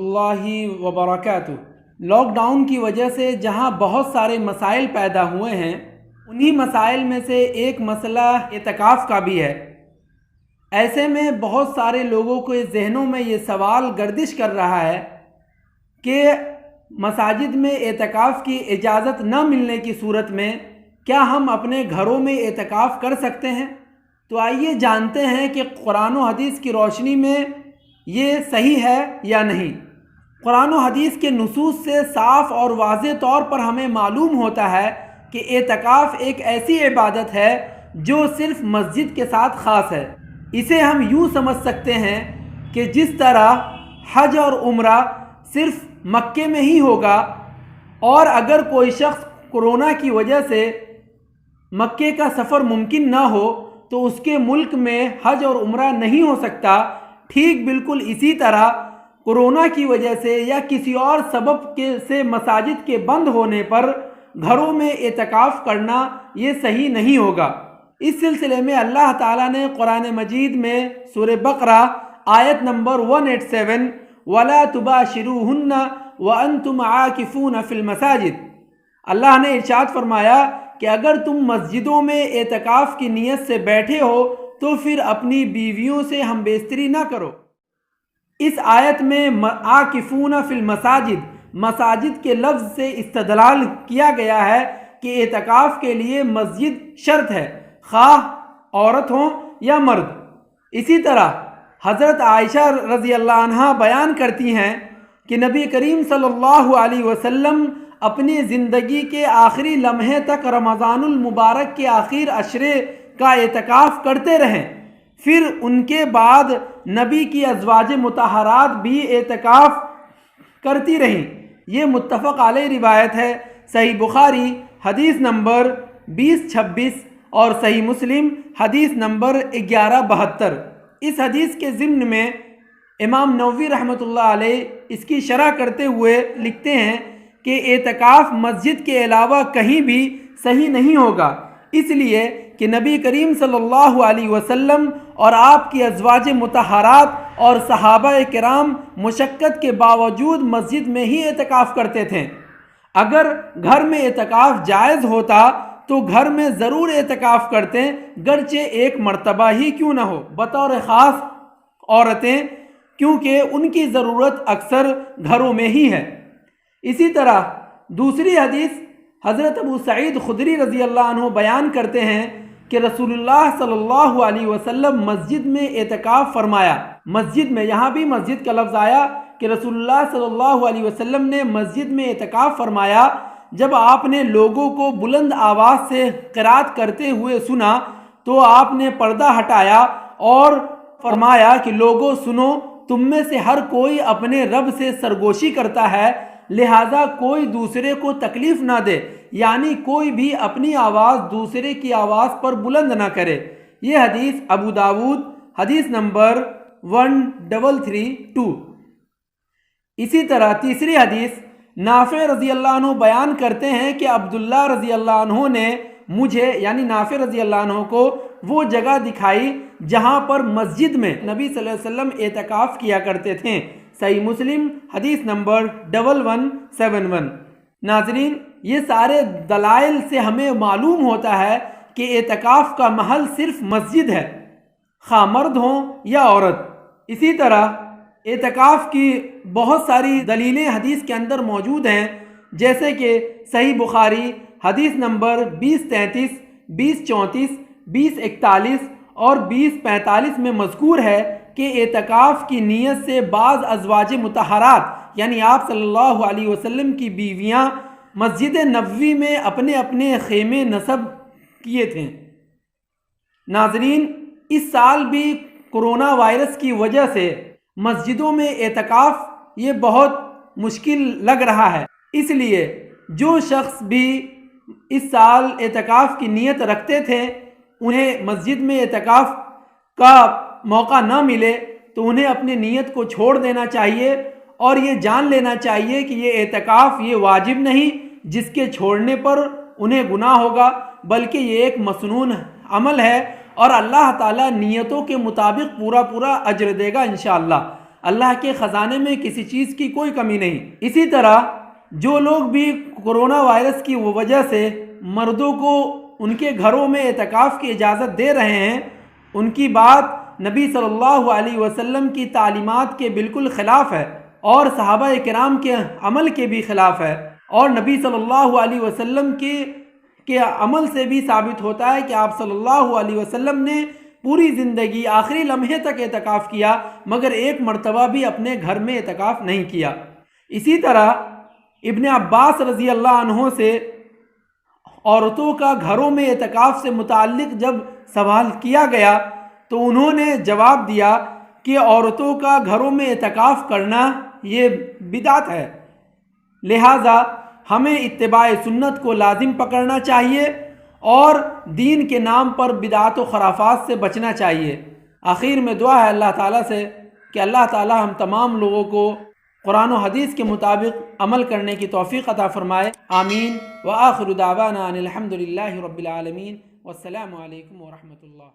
اللہ وبرکاتہ۔ Lock down کی وجہ سے جہاں بہت سارے مسائل پیدا ہوئے ہیں، انہی مسائل میں سے ایک مسئلہ اعتکاف کا بھی ہے۔ ایسے میں بہت سارے لوگوں کے ذہنوں میں یہ سوال گردش کر رہا ہے کہ مساجد میں اعتکاف کی اجازت نہ ملنے کی صورت میں کیا ہم اپنے گھروں میں اعتکاف کر سکتے ہیں؟ تو آئیے جانتے ہیں کہ قرآن و حدیث کی روشنی میں یہ صحیح ہے یا نہیں۔ قرآن و حدیث کے نصوص سے صاف اور واضح طور پر ہمیں معلوم ہوتا ہے کہ اعتکاف ایک ایسی عبادت ہے جو صرف مسجد کے ساتھ خاص ہے۔ اسے ہم یوں سمجھ سکتے ہیں کہ جس طرح حج اور عمرہ صرف مکے میں ہی ہوگا، اور اگر کوئی شخص کورونا کی وجہ سے مکے کا سفر ممکن نہ ہو تو اس کے ملک میں حج اور عمرہ نہیں ہو سکتا، ٹھیک بالکل اسی طرح کورونا کی وجہ سے یا کسی اور سبب سے مساجد کے بند ہونے پر گھروں میں اعتکاف کرنا یہ صحیح نہیں ہوگا۔ اس سلسلے میں اللہ تعالیٰ نے قرآن مجید میں سورہ بقرہ آیت نمبر 187 وَلَا تُبَاشِرُوهُنَّ وَأَنْتُمْ عَاكِفُونَ فِي الْمَسَاجِدِ، اللہ نے ارشاد فرمایا کہ اگر تم مسجدوں میں اعتکاف کی نیت سے بیٹھے ہو تو پھر اپنی بیویوں سے ہم بیستری نہ کرو۔ اس آیت میں عاکفون فی المساجد، مساجد کے لفظ سے استدلال کیا گیا ہے کہ اعتکاف کے لیے مسجد شرط ہے، خواہ عورت ہوں یا مرد۔ اسی طرح حضرت عائشہ رضی اللہ عنہا بیان کرتی ہیں کہ نبی کریم صلی اللہ علیہ وسلم اپنی زندگی کے آخری لمحے تک رمضان المبارک کے آخر عشرے کا اعتکاف کرتے رہے، پھر ان کے بعد نبی کی ازواج مطہرات بھی اعتکاف کرتی رہیں۔ یہ متفق علیہ روایت ہے، صحیح بخاری حدیث نمبر 2026 اور صحیح مسلم حدیث نمبر 1172۔ اس حدیث کے ضمن میں امام نووی رحمۃ اللہ علیہ اس کی شرح کرتے ہوئے لکھتے ہیں کہ اعتکاف مسجد کے علاوہ کہیں بھی صحیح نہیں ہوگا، اس لیے کہ نبی کریم صلی اللہ علیہ وسلم اور آپ کی ازواج مطہرات اور صحابہ کرام مشقت کے باوجود مسجد میں ہی اعتکاف کرتے تھے۔ اگر گھر میں اعتکاف جائز ہوتا تو گھر میں ضرور اعتکاف کرتے، گرچہ ایک مرتبہ ہی کیوں نہ ہو، بطور خاص عورتیں، کیونکہ ان کی ضرورت اکثر گھروں میں ہی ہے۔ اسی طرح دوسری حدیث حضرت ابو سعید خدری رضی اللہ عنہ بیان کرتے ہیں کہ رسول اللہ صلی اللہ علیہ وسلم مسجد میں اعتکاف فرمایا۔ مسجد میں، یہاں بھی مسجد کا لفظ آیا کہ رسول اللہ صلی اللہ علیہ وسلم نے مسجد میں اعتکاف فرمایا۔ جب آپ نے لوگوں کو بلند آواز سے قرات کرتے ہوئے سنا تو آپ نے پردہ ہٹایا اور فرمایا کہ لوگوں سنو، تم میں سے ہر کوئی اپنے رب سے سرگوشی کرتا ہے، لہذا کوئی دوسرے کو تکلیف نہ دے، یعنی کوئی بھی اپنی آواز دوسرے کی آواز پر بلند نہ کرے۔ یہ حدیث ابو داود حدیث نمبر 1332۔ اسی طرح تیسری حدیث نافع رضی اللہ عنہ بیان کرتے ہیں کہ عبداللہ رضی اللہ عنہ نے مجھے، یعنی نافع رضی اللہ عنہ کو، وہ جگہ دکھائی جہاں پر مسجد میں نبی صلی اللہ علیہ وسلم اعتکاف کیا کرتے تھے۔ صحیح مسلم حدیث نمبر 1171۔ ناظرین، یہ سارے دلائل سے ہمیں معلوم ہوتا ہے کہ اعتکاف کا محل صرف مسجد ہے، خواہ مرد ہوں یا عورت۔ اسی طرح اعتکاف کی بہت ساری دلیلیں حدیث کے اندر موجود ہیں، جیسے کہ صحیح بخاری حدیث نمبر 2033، 2034، 2041 اور 2045 میں مذکور ہے کہ اعتکاف کی نیت سے بعض ازواج مطہرات، یعنی آپ صلی اللہ علیہ وسلم کی بیویاں، مسجد نبوی میں اپنے اپنے خیمے نصب کیے تھے۔ ناظرین، اس سال بھی کورونا وائرس کی وجہ سے مسجدوں میں اعتکاف یہ بہت مشکل لگ رہا ہے، اس لیے جو شخص بھی اس سال اعتکاف کی نیت رکھتے تھے انہیں مسجد میں اعتکاف کا موقع نہ ملے تو انہیں اپنی نیت کو چھوڑ دینا چاہیے اور یہ جان لینا چاہیے کہ یہ اعتکاف یہ واجب نہیں جس کے چھوڑنے پر انہیں گناہ ہوگا، بلکہ یہ ایک مسنون عمل ہے اور اللہ تعالیٰ نیتوں کے مطابق پورا اجر دے گا انشاءاللہ۔ اللہ کے خزانے میں کسی چیز کی کوئی کمی نہیں۔ اسی طرح جو لوگ بھی کرونا وائرس کی وجہ سے مردوں کو ان کے گھروں میں اعتکاف کی اجازت دے رہے ہیں، ان کی بات نبی صلی اللہ علیہ وسلم کی تعلیمات کے بالکل خلاف ہے اور صحابہ کرام کے عمل کے بھی خلاف ہے، اور نبی صلی اللہ علیہ وسلم کے عمل سے بھی ثابت ہوتا ہے کہ آپ صلی اللہ علیہ وسلم نے پوری زندگی آخری لمحے تک اعتکاف کیا، مگر ایک مرتبہ بھی اپنے گھر میں اعتکاف نہیں کیا۔ اسی طرح ابن عباس رضی اللہ عنہ سے عورتوں کا گھروں میں اعتکاف سے متعلق جب سوال کیا گیا تو انہوں نے جواب دیا کہ عورتوں کا گھروں میں اعتکاف کرنا یہ بدعت ہے، لہٰذا ہمیں اتباع سنت کو لازم پکڑنا چاہیے اور دین کے نام پر بدعات و خرافات سے بچنا چاہیے۔ آخر میں دعا ہے اللہ تعالیٰ سے کہ اللہ تعالیٰ ہم تمام لوگوں کو قرآن و حدیث کے مطابق عمل کرنے کی توفیق عطا فرمائے، آمین۔ وآخر دعوانا ان الحمد للہ رب العالمین، والسلام علیکم ورحمۃ اللہ۔